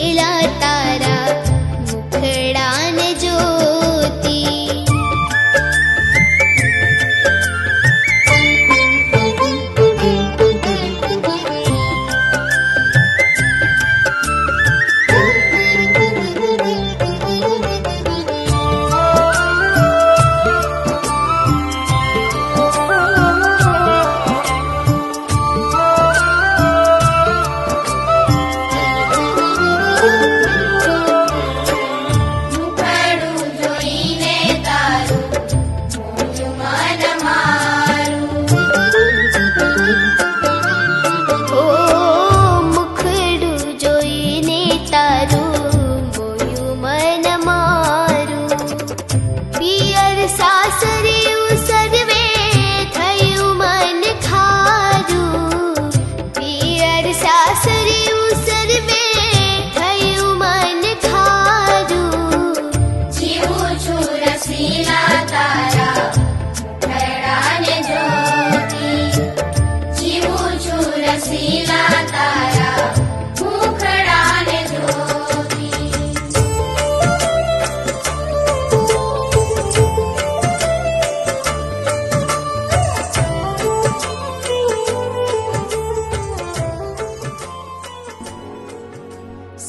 उजळेला तारा मुखडान ज्योती.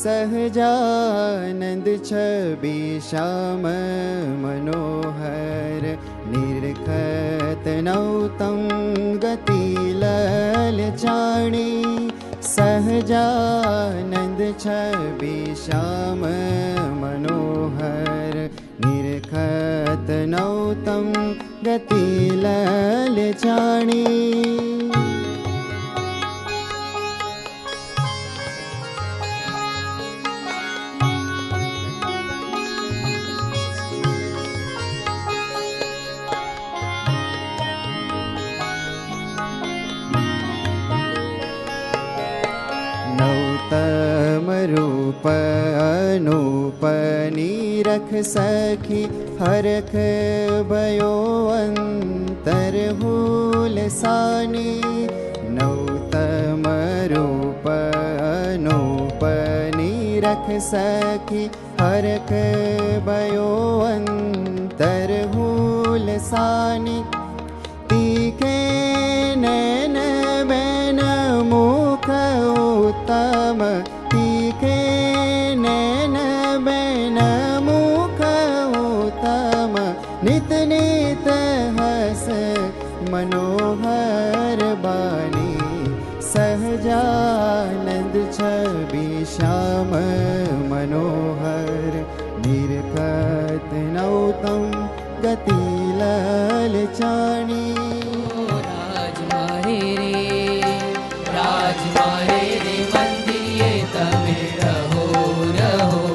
सहजानंद छवि श्याम मनोहर निरखत नौतम गति ललचाणी. सहजानंद छवि श्याम मनोहर निरखत नौतम गति ललचाणी. नौतम रूप अनूप निरख सखी हरख भयो अंतर हुल सानी. नौतम रूप अनूप निरख सखी हरख भयो अंतर हुल सानी. तीखे नैन बैन मुख उत्तम तीखे नैन बैन मुख उत्तम. नित नित हस मनोहर बानी. सहजानंद छवि श्याम मनोहर निरखत नौतम गति ललचाणी. राज मारे रे मंदिर तमे रहो रहो.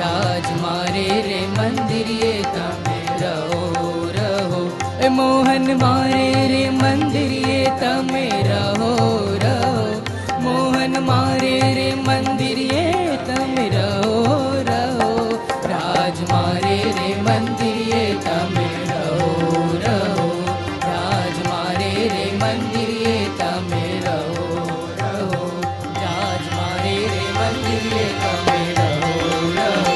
राज मारे रे मंदिर तमे रहो रहो. मोहन मारे रे मंदिर तमे रहो रहो. मोहन मारे रे मंदिर तमे रहो रहो. राज मारे रे मंदिर तमे रहो रहो. राज मारे रे मंदिर तमे रहो रहो. राज मारे रे मंदिर तमे रहो रहो.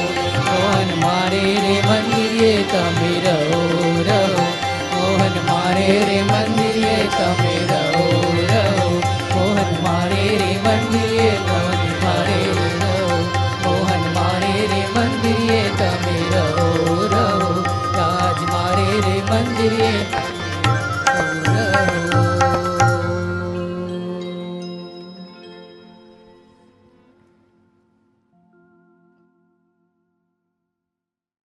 मोहन मारे रे मंदिर तमे रहो रहो. मोहन मारे रे मंदिर तमे रहो रहो. मोहन मारे रे मंदिर तमे मारे रहो. मोहन मारे रे मंदिर तमे रहो रहो. राज मारे रे मंदिर